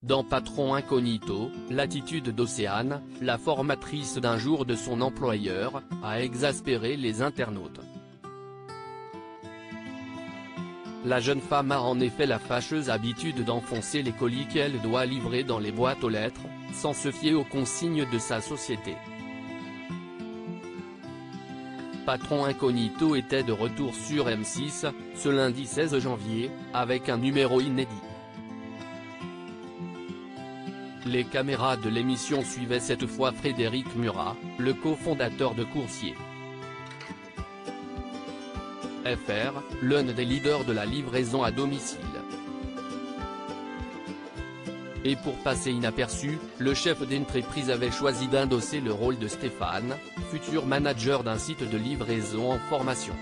Dans Patron Incognito, l'attitude d'Océane, la formatrice d'un jour de son employeur, a exaspéré les internautes. La jeune femme a en effet la fâcheuse habitude d'enfoncer les colis qu'elle doit livrer dans les boîtes aux lettres, sans se fier aux consignes de sa société. Patron Incognito était de retour sur M6, ce lundi 16 janvier, avec un numéro inédit. Les caméras de l'émission suivaient cette fois Frédéric Murat, le cofondateur de Coursier FR, l'un des leaders de la livraison à domicile. Et pour passer inaperçu, le chef d'entreprise avait choisi d'endosser le rôle de Stéphane, futur manager d'un site de livraison en formation.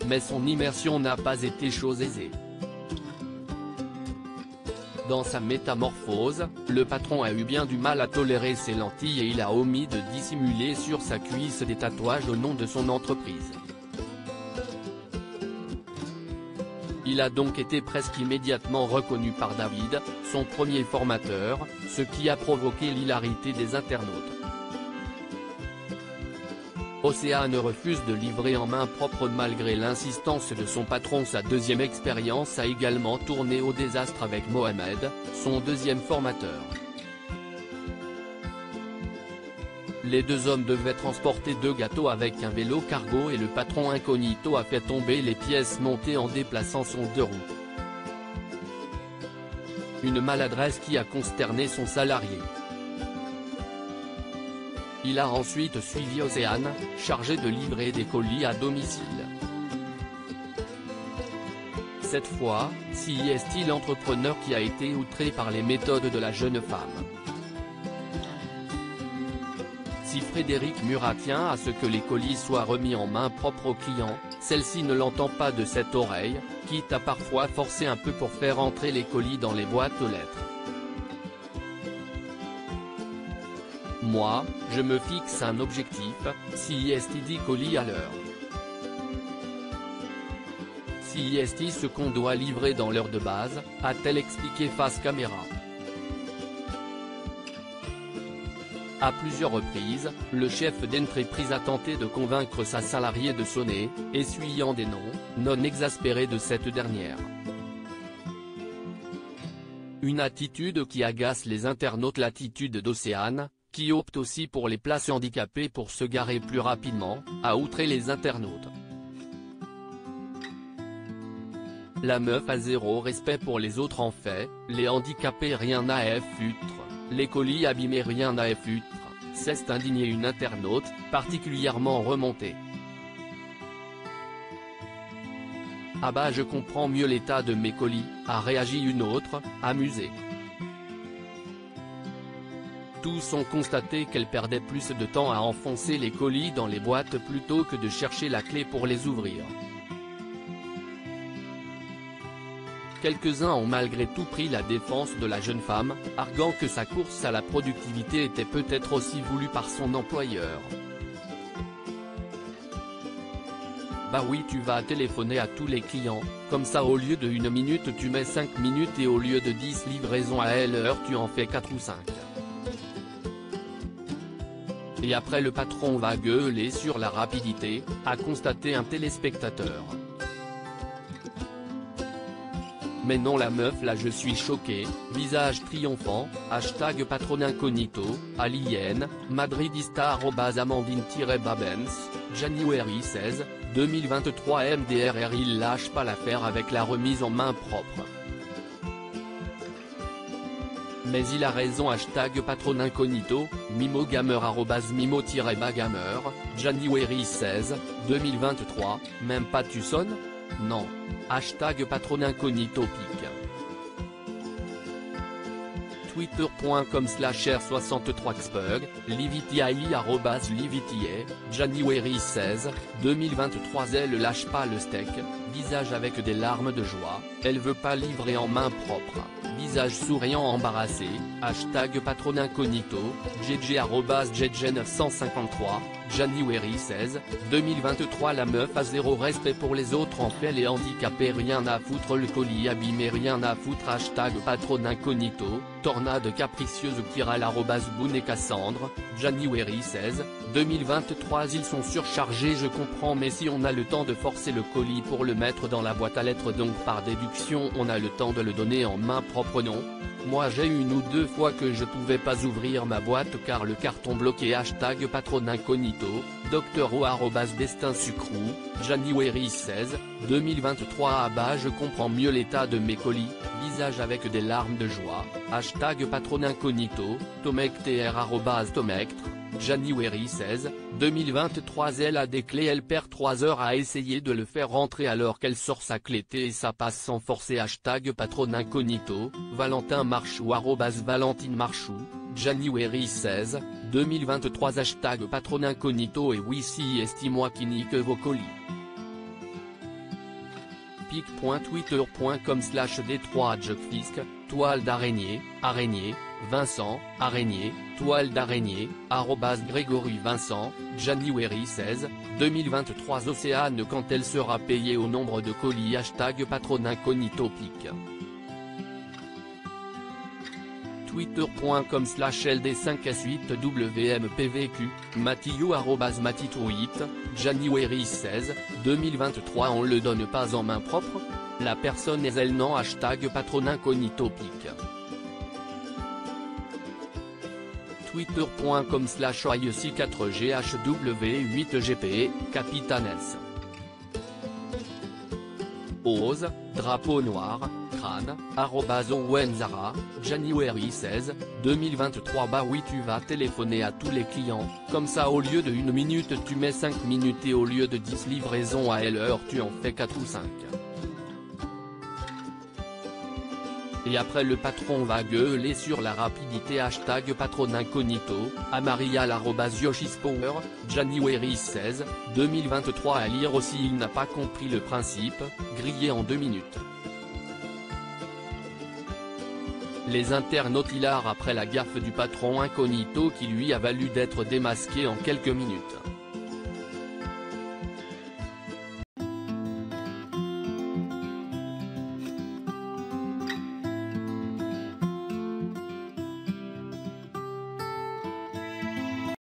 Mais son immersion n'a pas été chose aisée. Dans sa métamorphose, le patron a eu bien du mal à tolérer ses lentilles et il a omis de dissimuler sur sa cuisse des tatouages au nom de son entreprise. Il a donc été presque immédiatement reconnu par David, son premier formateur, ce qui a provoqué l'hilarité des internautes. Océane refuse de livrer en main propre malgré l'insistance de son patron. Sa deuxième expérience a également tourné au désastre avec Mohamed, son deuxième formateur. Les deux hommes devaient transporter 2 gâteaux avec un vélo cargo et le patron Incognito a fait tomber les pièces montées en déplaçant son 2 roues. Une maladresse qui a consterné son salarié. Il a ensuite suivi Océane, chargé de livrer des colis à domicile. Cette fois, c'est l'entrepreneur qui a été outré par les méthodes de la jeune femme. Si Frédéric Murat tient à ce que les colis soient remis en main propre aux clients, celle-ci ne l'entend pas de cette oreille, quitte à parfois forcer un peu pour faire entrer les colis dans les boîtes aux lettres. Moi, je me fixe un objectif, si est 10 colis à l'heure. Si est ce qu'on doit livrer dans l'heure de base, a-t-elle expliqué face caméra. À plusieurs reprises, le chef d'entreprise a tenté de convaincre sa salariée de sonner, essuyant des noms, non exaspérés de cette dernière. Une attitude qui agace les internautes. L'attitude d'Océane, qui opte aussi pour les places handicapées pour se garer plus rapidement, a outré les internautes. La meuf a zéro respect pour les autres. En fait, les handicapés rien à foutre, les colis abîmés rien à foutre, s'est indignée une internaute, particulièrement remontée. Ah bah je comprends mieux l'état de mes colis, a réagi une autre, amusée. Tous ont constaté qu'elle perdait plus de temps à enfoncer les colis dans les boîtes plutôt que de chercher la clé pour les ouvrir. Quelques-uns ont malgré tout pris la défense de la jeune femme, arguant que sa course à la productivité était peut-être aussi voulue par son employeur. Bah oui, tu vas téléphoner à tous les clients, comme ça au lieu de 1 minute tu mets 5 minutes et au lieu de 10 livraisons à l'heure tu en fais 4 ou 5. Et après le patron va gueuler sur la rapidité, a constaté un téléspectateur. Mais non la meuf là je suis choqué, visage triomphant, hashtag patron incognito, alien, madridista @amandine-babens, January 16, 2023 MDRR. Il lâche pas l'affaire avec la remise en main propre. Mais il a raison hashtag patron incognito, mimogamer @mimo-bagamer, January 16, 2023, même pas tu sonnes? Non. Hashtag patron incognito pique. Twitter.com/r63xpug, livitiai @livitiai, January 16, 2023. Elle lâche pas le steak, visage avec des larmes de joie, elle veut pas livrer en main propre, visage souriant embarrassé, hashtag patron incognito, JJ@JJ953, January 16, 2023. La meuf a zéro respect pour les autres, en fait les handicapés, rien à foutre, le colis abîmé, rien à foutre, hashtag patron incognito, tornade capricieuse Kiral @Boone et Cassandre, January 16, 2023. Ils sont surchargés, je comprends, mais si on a le temps de forcer le colis pour le mettre dans la boîte à lettres, donc par déduction on a le temps de le donner en main propre, non? Moi j'ai une ou deux fois que je pouvais pas ouvrir ma boîte car le carton bloqué, hashtag patron incognito, Dr O @Destin Sucrou, January 16, 2023. Je comprends mieux l'état de mes colis, visage avec des larmes de joie, hashtag patron incognito, Tomectr @Tomectre, January 16, 2023. Elle a des clés, elle perd 3 heures à essayer de le faire rentrer alors qu'elle sort sa clé T et ça passe sans forcer, hashtag patron incognito, Valentin Marchou @Valentine Marchou, January 16, 2023. Hashtag patron incognito. Et oui, si estime-moi qui nique vos colis. pic.twitter.com/D3adjectfisc, toile d'araignée, araignée, Vincent, araignée, toile d'araignée, @Grégory Vincent, January 16, 2023. Océane quand elle sera payée au nombre de colis, hashtag patron incognito pic. Twitter.com/LD5S8WMPVQ, Matillot @Matitouit, January 16, 2023. On le donne pas en main propre? La personne est elle, non, hashtag patron incognito pic. Twitter.com/IEC4GHW8GP, Capitanes. Ose, drapeau noir, crâne, @Owenzara, January 16, 2023. Bah oui, tu vas téléphoner à tous les clients, comme ça au lieu de 1 minute tu mets 5 minutes et au lieu de 10 livraisons à l'heure tu en fais 4 ou 5. Et après le patron va gueuler sur la rapidité, hashtag patron incognito, Amarial @Yoshispower, January 16, 2023. À lire aussi, il n'a pas compris le principe, grillé en 2 minutes. Les internautes hilarent après la gaffe du patron incognito qui lui a valu d'être démasqué en quelques minutes.